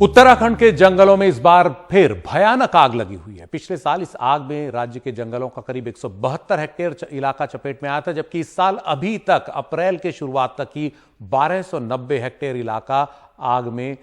उत्तराखंड के जंगलों में इस बार फिर भयानक आग लगी हुई है। पिछले साल इस आग में राज्य के जंगलों का करीब 172 हेक्टेयर इलाका चपेट में आया था, जबकि इस साल अभी तक अप्रैल के शुरुआत तक ही 1290 हेक्टेयर इलाका आग में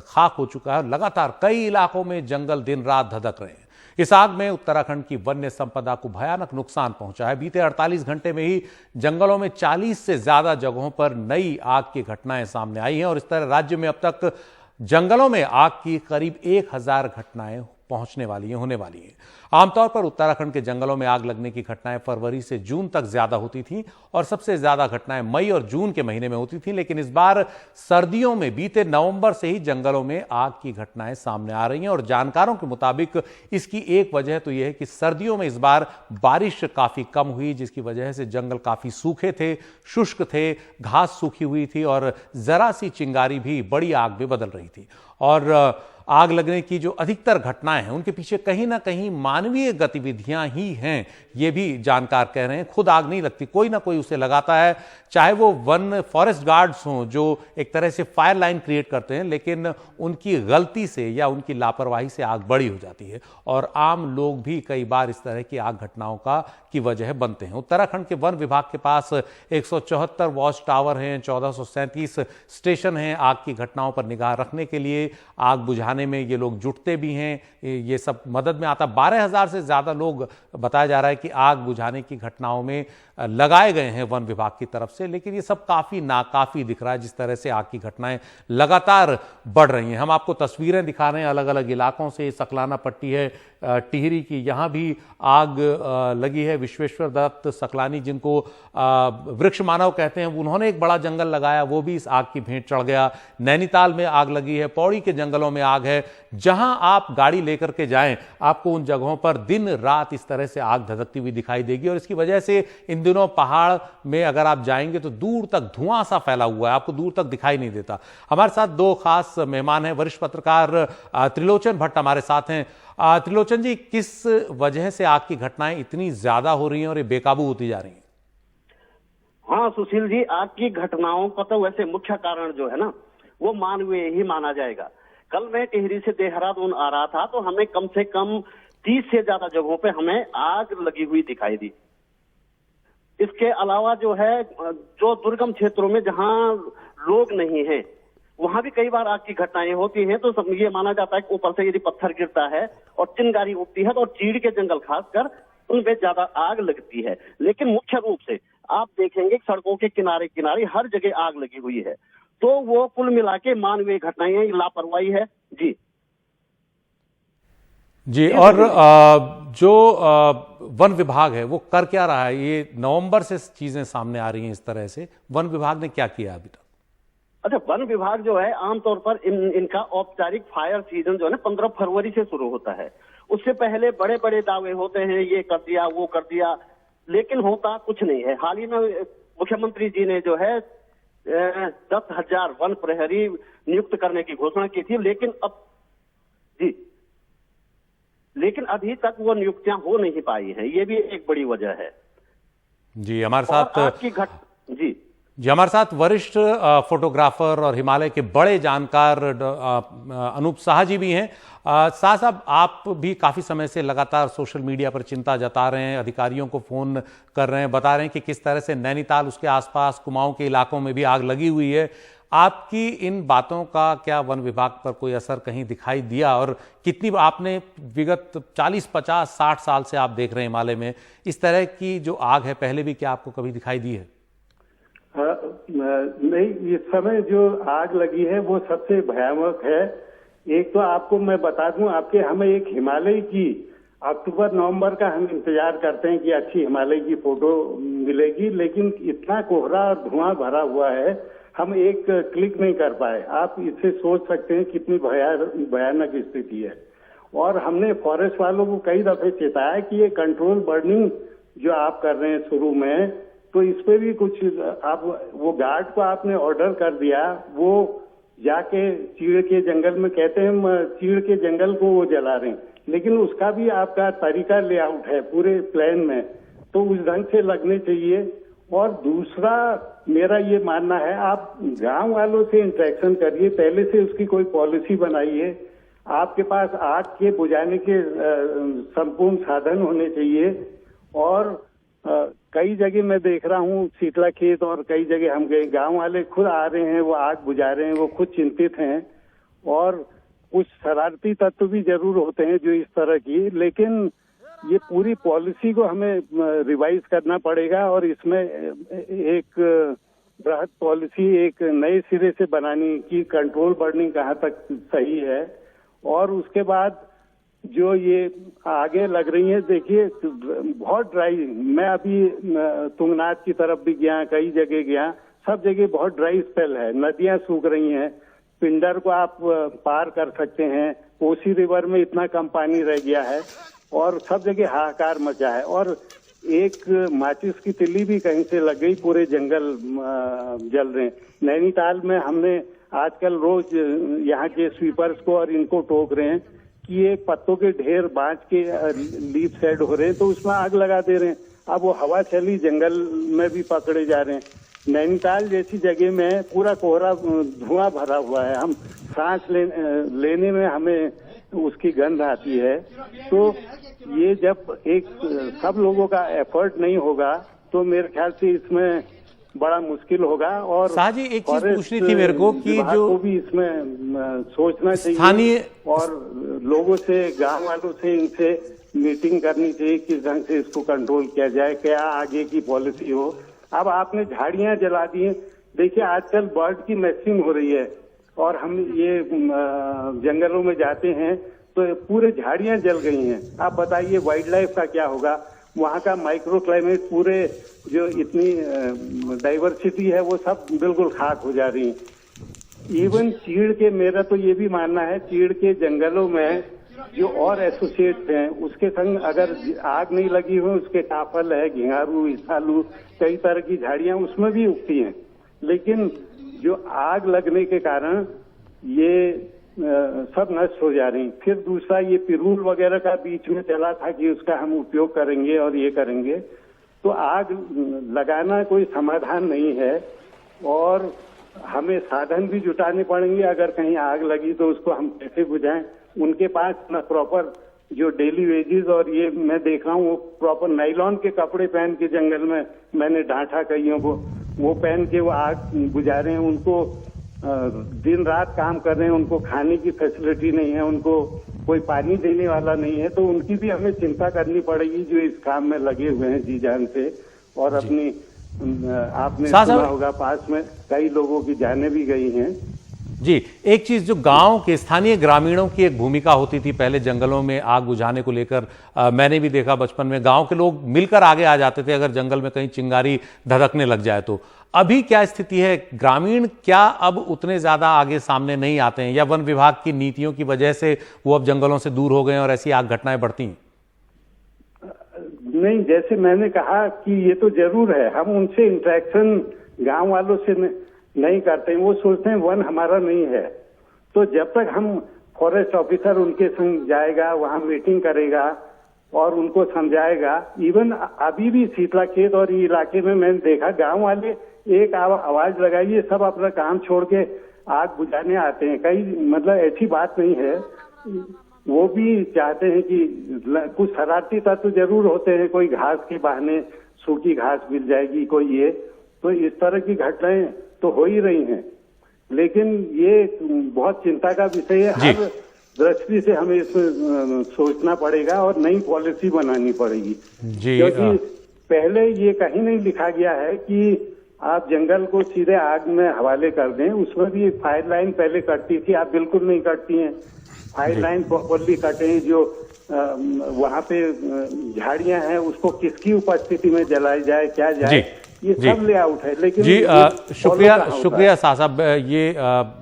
खाक हो चुका है। लगातार कई इलाकों में जंगल दिन रात धधक रहे हैं। इस आग में उत्तराखंड की वन्य संपदा को भयानक नुकसान पहुंचा है। बीते 48 घंटे में ही जंगलों में 40 से ज्यादा जगहों पर नई आग की घटनाएं सामने आई हैं और इस तरह राज्य में अब तक जंगलों में आग की करीब 1000 घटनाएं होने वाली हैं। आमतौर पर उत्तराखंड के जंगलों में आग लगने की घटनाएं फरवरी से जून तक ज्यादा होती थीं और सबसे ज्यादा घटनाएं मई और जून के महीने में होती थीं, लेकिन इस बार सर्दियों में बीते नवंबर से ही जंगलों में आग की घटनाएं सामने आ रही हैं और जानकारों के मुताबिक इसकी एक वजह तो यह है कि सर्दियों में इस बार बारिश काफी कम हुई, जिसकी वजह से जंगल काफी सूखे थे, शुष्क थे, घास सूखी हुई थी और जरा सी चिंगारी भी बड़ी आग में बदल रही थी। और आग लगने की जो अधिकतर घटनाएं हैं उनके पीछे कहीं ना कहीं मानवीय गतिविधियां ही हैं, ये भी जानकार कह रहे हैं। खुद आग नहीं लगती, कोई ना कोई उसे लगाता है, चाहे वो वन फॉरेस्ट गार्ड्स हों जो एक तरह से फायर लाइन क्रिएट करते हैं, लेकिन उनकी गलती से या उनकी लापरवाही से आग बड़ी हो जाती है और आम लोग भी कई बार इस तरह की आग घटनाओं की वजह बनते हैं। उत्तराखंड के वन विभाग के पास 174 वॉच टावर हैं, 1437 स्टेशन हैं आग की घटनाओं पर निगाह रखने के लिए। आग बुझाने में ये लोग जुटते भी हैं, ये सब मदद में आता। 12,000 से ज्यादा लोग बताया जा रहा है कि आग बुझाने की घटनाओं में लगाए गए हैं वन विभाग की तरफ से, लेकिन ये सब काफी नाकाफी दिख रहा है जिस तरह से आग की घटनाएं लगातार बढ़ रही हैं। हम आपको तस्वीरें दिखा रहे हैं अलग अलग इलाकों से। सकलाना पट्टी है टिहरी की, यहां भी आग लगी है। विश्वेश्वर दत्त सकलानी, जिनको वृक्ष मानव कहते हैं, उन्होंने एक बड़ा जंगल लगाया, वो भी इस आग की भेंट चढ़ गया। नैनीताल में आग लगी है, पौड़ी के जंगलों में आग है। जहां आप गाड़ी लेकर के जाएं, आपको उन जगहों पर दिन रात इस तरह से आग धधकती हुई दिखाई देगी और इसकी वजह से इन दिनों पहाड़ में अगर आप जाएंगे तो दूर तक धुआं सा फैला हुआ है, आपको दूर तक दिखाई नहीं देता। हमारे साथ दो खास मेहमान हैं। वरिष्ठ पत्रकार त्रिलोचन भट्ट हमारे साथ हैं। त्रिलोचन जी, किस वजह से आग की घटनाएं इतनी ज्यादा हो रही हैं और ये बेकाबू होती जा रही हैं? हाँ सुशील जी, आग की घटनाओं का तो वैसे मुख्य कारण जो है ना, वो मानवीय ही माना जाएगा। कल मैं टिहरी से देहरादून आ रहा था तो हमें कम से कम 30 से ज्यादा जगहों पे हमें आग लगी हुई दिखाई दी। इसके अलावा जो है, जो दुर्गम क्षेत्रों में जहां लोग नहीं हैं, वहां भी कई बार आग की घटनाएं होती हैं। तो सब ये माना जाता है कि ऊपर से यदि पत्थर गिरता है और चिंगारी उठती है तो चीड़ के जंगल खासकर उनमें ज्यादा आग लगती है। लेकिन मुख्य रूप से आप देखेंगे सड़कों के किनारे किनारे हर जगह आग लगी हुई है। तो वो कुल मिला के मानवीय घटनाएं, लापरवाही है जी। जी, और जो वन विभाग है वो कर क्या रहा है? ये नवंबर से चीजें सामने आ रही हैं इस तरह से, वन विभाग ने क्या किया अभी तक? अच्छा, वन विभाग जो है आमतौर पर इनका औपचारिक फायर सीजन जो है ना 15 फरवरी से शुरू होता है। उससे पहले बड़े बड़े दावे होते हैं, ये कर दिया वो कर दिया, लेकिन होता कुछ नहीं है। हाल ही में मुख्यमंत्री जी ने जो है 10,000 वन प्रहरी नियुक्त करने की घोषणा की थी, लेकिन अभी तक वो नियुक्तियां हो नहीं पाई हैं। ये भी एक बड़ी वजह है। जी, हमारे साथ जी हमारे साथ वरिष्ठ फोटोग्राफर और हिमालय के बड़े जानकार अनूप साहा जी भी हैं। साहा साहब, आप भी काफी समय से लगातार सोशल मीडिया पर चिंता जता रहे हैं, अधिकारियों को फोन कर रहे हैं, बता रहे हैं कि किस तरह से नैनीताल, उसके आसपास कुमाऊं के इलाकों में भी आग लगी हुई है। आपकी इन बातों का क्या वन विभाग पर कोई असर कहीं दिखाई दिया? और कितनी आपने विगत 40, 50, 60 साल से आप देख रहे हैं हिमालय में, इस तरह की जो आग है पहले भी क्या आपको कभी दिखाई दी है? नहीं, इस समय जो आग लगी है वो सबसे भयावह है। एक तो आपको मैं बता दूं, हमें एक हिमालय की अक्टूबर नवंबर का हम इंतजार करते हैं कि अच्छी हिमालय की फोटो मिलेगी, लेकिन इतना कोहरा और धुआं भरा हुआ है, हम एक क्लिक नहीं कर पाए। आप इससे सोच सकते हैं कितनी भयानक स्थिति है। और हमने फॉरेस्ट वालों को कई दफे चेताया कि ये कंट्रोल बर्निंग जो आप कर रहे हैं शुरू में, तो इस पे भी कुछ आप, वो गार्ड को आपने ऑर्डर कर दिया, वो जाके चीड़ के जंगल में, कहते हैं चीड़ के जंगल को वो जला रहे हैं, लेकिन उसका भी आपका तरीका लेआउट है पूरे प्लान में, तो उस ढंग से लगने चाहिए। और दूसरा मेरा ये मानना है, आप गांव वालों से इंटरेक्शन करिए, पहले से उसकी कोई पॉलिसी बनाइए। आपके पास आग के बुझाने के संपूर्ण साधन होने चाहिए। और कई जगह मैं देख रहा हूँ शीतला खेत और कई जगह हम गए, गांव वाले खुद आ रहे हैं, वो आग बुझा रहे हैं, वो खुद चिंतित हैं। और कुछ शरारती तत्व भी जरूर होते हैं जो इस तरह की, लेकिन ये पूरी पॉलिसी को हमें रिवाइज करना पड़ेगा और इसमें एक बृहद पॉलिसी एक नए सिरे से बनानी की कंट्रोल बर्निंग कहाँ तक सही है। और उसके बाद जो ये आगे लग रही है, देखिए बहुत ड्राई, मैं अभी तुंगनाथ की तरफ भी गया, कई जगह गया, सब जगह बहुत ड्राई स्पेल है, नदियां सूख रही हैं, पिंडर को आप पार कर सकते हैं, कोसी रिवर में इतना कम पानी रह गया है और सब जगह हाहाकार मचा है। और एक माचिस की तिल्ली भी कहीं से लग गई, पूरे जंगल जल रहे हैं। नैनीताल में हमने आजकल रोज यहाँ के स्वीपर्स को और इनको टोक रहे हैं कि ये पत्तों के ढेर बांच के लीफ सेड हो रहे हैं तो उसमें आग लगा दे रहे हैं। अब वो हवा चली जंगल में भी पकड़े जा रहे हैं। नैनीताल जैसी जगह में पूरा कोहरा धुआं भरा हुआ है, हम सांस लेने में हमें उसकी गंध आती है। तो ये जब एक सब लोगों का एफर्ट नहीं होगा तो मेरे ख्याल से इसमें बड़ा मुश्किल होगा। और शाह जी, एक चीज पूछनी थी मेरे को कि जो को भी इसमें सोचना चाहिए स्थानीय और लोगों से, गांव वालों से, इनसे मीटिंग करनी चाहिए किस ढंग से इसको कंट्रोल किया जाए, क्या आगे की पॉलिसी हो। अब आपने झाड़ियां जला दी हैं, देखिए आजकल बर्ड की मैक्सिंग हो रही है और हम ये जंगलों में जाते हैं तो पूरे झाड़ियां जल गई हैं। आप बताइए वाइल्ड लाइफ का क्या होगा, वहाँ का माइक्रो क्लाइमेट, पूरे जो इतनी डाइवर्सिटी है वो सब बिल्कुल खाक हो जा रही है। इवन चीड़ के, मेरा तो ये भी मानना है, चीड़ के जंगलों में जो और एसोसिएट्स हैं उसके संग अगर आग नहीं लगी हो, उसके टाफल है, घिंगारू, इसालू, कई तरह की झाड़ियां उसमें भी उगती हैं, लेकिन जो आग लगने के कारण ये सब नष्ट हो जा रही। फिर दूसरा ये पिरूल वगैरह का बीच में चला था कि उसका हम उपयोग करेंगे और ये करेंगे, तो आग लगाना कोई समाधान नहीं है और हमें साधन भी जुटाने पड़ेंगे। अगर कहीं आग लगी तो उसको हम कैसे बुझाएं, उनके पास न प्रॉपर जो डेली वेजेस, और ये मैं देख रहा हूँ वो प्रॉपर नाइलॉन के कपड़े पहन के जंगल में मैंने डांटा कईयों को, वो पहन के वो आग बुझा रहे हैं। उनको दिन रात काम कर रहे हैं, उनको खाने की फैसिलिटी नहीं है, उनको कोई पानी देने वाला नहीं है, तो उनकी भी हमें चिंता करनी पड़ेगी जो इस काम में लगे हुए हैं जी जान से। और अपनी आपने सुना होगा पास में कई लोगों की जानें भी गई हैं। जी, एक चीज जो गांव के स्थानीय ग्रामीणों की एक भूमिका होती थी पहले जंगलों में आग बुझाने को लेकर, मैंने भी देखा बचपन में गांव के लोग मिलकर आगे आ जाते थे अगर जंगल में कहीं चिंगारी धधकने लग जाए तो। अभी क्या स्थिति है, ग्रामीण क्या अब उतने ज्यादा आगे सामने नहीं आते हैं या वन विभाग की नीतियों की वजह से वो अब जंगलों से दूर हो गए और ऐसी आग घटनाएं बढ़ती हैं? नहीं, जैसे मैंने कहा कि ये तो जरूर है, हम उनसे इंटरेक्शन गांव वालों से नहीं करते हैं, वो सोचते हैं वन हमारा नहीं है। तो जब तक हम, फॉरेस्ट ऑफिसर उनके संग जाएगा, वहां मीटिंग करेगा और उनको समझाएगा। इवन अभी भी शीतला खेत और ये इलाके में मैंने देखा गांव वाले एक आवाज लगाइए सब अपना काम छोड़ के आग बुझाने आते हैं। कई मतलब ऐसी बात नहीं है, वो भी चाहते हैं कि कुछ शरारती तत्व जरूर होते हैं, कोई घास के बहाने सूखी घास मिल जाएगी, कोई ये, तो इस तरह की घटनाएं तो हो ही रही हैं। लेकिन ये बहुत चिंता का विषय है, हर दृष्टि से हमें इसमें सोचना पड़ेगा और नई पॉलिसी बनानी पड़ेगी। क्योंकि पहले ये कहीं नहीं लिखा गया है कि आप जंगल को सीधे आग में हवाले कर दें। उसमें भी फायर लाइन पहले कटती थी, आप बिल्कुल नहीं कटती हैं। फायर लाइन प्रॉपरली कटें, जो वहाँ पे झाड़ियां हैं उसको किसकी उपस्थिति में जलाई जाए, क्या जाए, ये सब लेआउट है। लेकिन जी शुक्रिया साहब, ये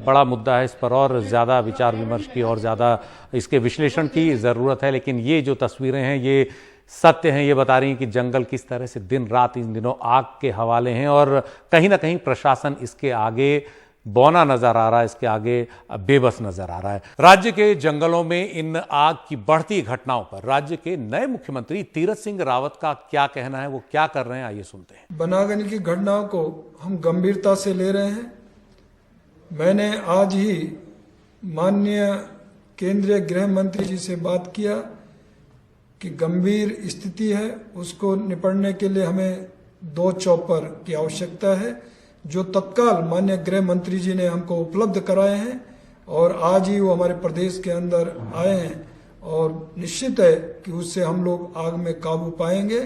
बड़ा मुद्दा है, इस पर और ज्यादा विचार विमर्श की और ज्यादा इसके विश्लेषण की जरूरत है। लेकिन ये जो तस्वीरें हैं ये सत्य हैं, ये बता रही हैं कि जंगल किस तरह से दिन रात इन दिनों आग के हवाले हैं और कहीं ना कहीं प्रशासन इसके आगे बौना नजर आ रहा है, इसके आगे बेबस नजर आ रहा है। राज्य के जंगलों में इन आग की बढ़ती घटनाओं पर राज्य के नए मुख्यमंत्री तीरथ सिंह रावत का क्या कहना है, वो क्या कर रहे हैं, आइए सुनते हैं। बनागनी की घटनाओं को हम गंभीरता से ले रहे हैं। मैंने आज ही माननीय केंद्रीय गृह मंत्री जी से बात किया कि गंभीर स्थिति है, उसको निपटने के लिए हमें 2 चॉपर की आवश्यकता है, जो तत्काल माननीय गृह मंत्री जी ने हमको उपलब्ध कराए हैं और आज ही वो हमारे प्रदेश के अंदर आए हैं और निश्चित है कि उससे हम लोग आग में काबू पाएंगे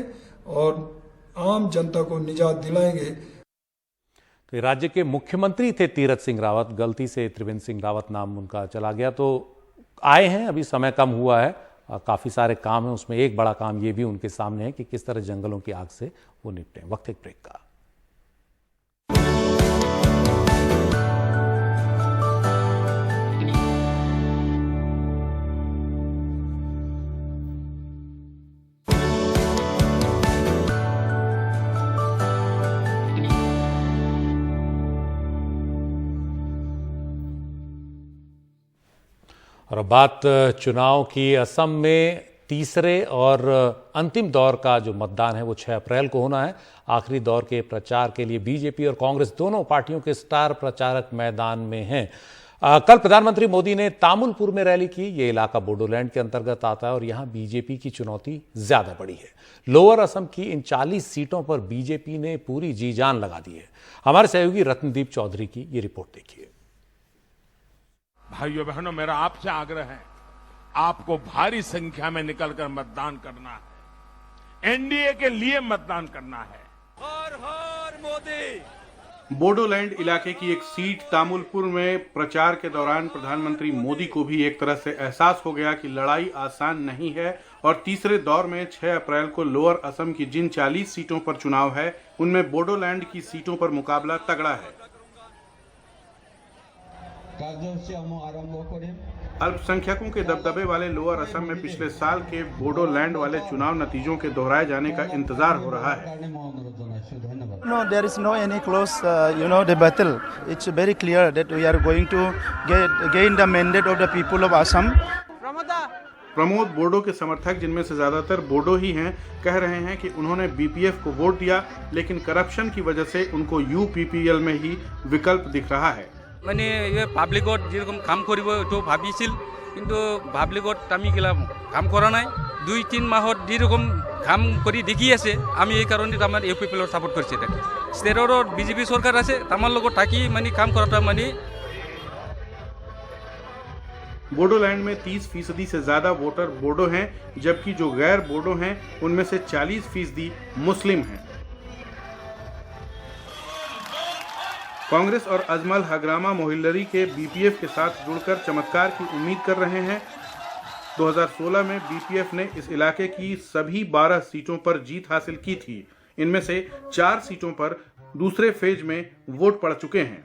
और आम जनता को निजात दिलाएंगे। तो राज्य के मुख्यमंत्री थे तीरथ सिंह रावत, गलती से त्रिवेंद्र सिंह रावत नाम उनका चला गया। तो आए हैं, अभी समय कम हुआ है, काफी सारे काम हैं, उसमें एक बड़ा काम ये भी उनके सामने है कि किस तरह जंगलों की आग से वो निपटें। वक्त एक ब्रेक का। और अब बात चुनाव की। असम में तीसरे और अंतिम दौर का जो मतदान है वो 6 अप्रैल को होना है। आखिरी दौर के प्रचार के लिए बीजेपी और कांग्रेस दोनों पार्टियों के स्टार प्रचारक मैदान में हैं। कल प्रधानमंत्री मोदी ने तामुलपुर में रैली की। ये इलाका बोडोलैंड के अंतर्गत आता है और यहां बीजेपी की चुनौती ज्यादा बड़ी है। लोअर असम की इन 40 सीटों पर बीजेपी ने पूरी जी जान लगा दी है। हमारे सहयोगी रत्नदीप चौधरी की ये रिपोर्ट देखिए। भाइयों बहनों, मेरा आपसे आग्रह है, आपको भारी संख्या में निकलकर मतदान करना है, एनडीए के लिए मतदान करना है। हर हर मोदी। बोडोलैंड इलाके की एक सीट तामुलपुर में प्रचार के दौरान प्रधानमंत्री मोदी को भी एक तरह से एहसास हो गया कि लड़ाई आसान नहीं है और तीसरे दौर में 6 अप्रैल को लोअर असम की जिन 40 सीटों पर चुनाव है, उनमें बोडोलैंड की सीटों पर मुकाबला तगड़ा है। अल्पसंख्यकों के दबदबे वाले लोअर असम में पिछले साल के बोडोलैंड वाले चुनाव नतीजों के दोहराए जाने का इंतजार हो रहा है। No, there is no any close, the battle. It's very clear that we are going to gain the mandate of the people of Assam. Pramod Bodo के समर्थक, जिनमें से ज्यादातर बोडो ही हैं, कह रहे हैं कि उन्होंने बीपीएफ को वोट दिया, लेकिन करप्शन की वजह से उनको यूपीपीएल में ही विकल्प दिख रहा है। মানে পাব্লিকত যেরকম কাম কৰিব এইটো ভাবিছিল, কিন্তু পাব্লিকত আমি কিলা কাম কৰা নাই। 2-3 মাহত যেরকম কাম কৰি দেখি আছে, আমি এই কারণে আমাৰ ইউপিপিএলৰ সাপোর্ট কৰিছে। তাকে ষ্টেটৰ বিজেপি সরকার আছে, তামাৰ লগত থাকি মানে কাম কৰাটা মানে। बोडोलैंड में 30% से ज्यादा वोटर बोडो हैं, जबकि जो गैर बोडो हैं उनमें से 40% मुस्लिम हैं। कांग्रेस और अजमल हग्रामा मोहिल्लरी के बीपीएफ के साथ जुड़कर चमत्कार की उम्मीद कर रहे हैं। 2016 में बीपीएफ ने इस इलाके की सभी 12 सीटों पर जीत हासिल की थी। इनमें से 4 सीटों पर दूसरे फेज में वोट पड़ चुके हैं।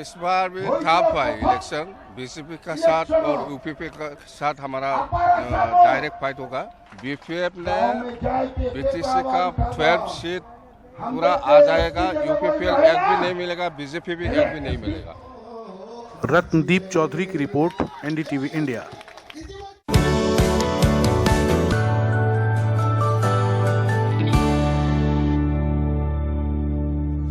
इस बार भी टफ है इलेक्शन, बीजेपी का साथ और यूपीपी का साथ हमारा डायरेक्ट फाइट होगा। बीपीएफ ने बीटीसी का 12 सीट पूरा आ जाएगा, यूपीपीएल एक भी नहीं मिलेगा, बीजेपी भी एक भी नहीं मिलेगा। रत्नदीप चौधरी की रिपोर्ट, एनडीटीवी इंडिया।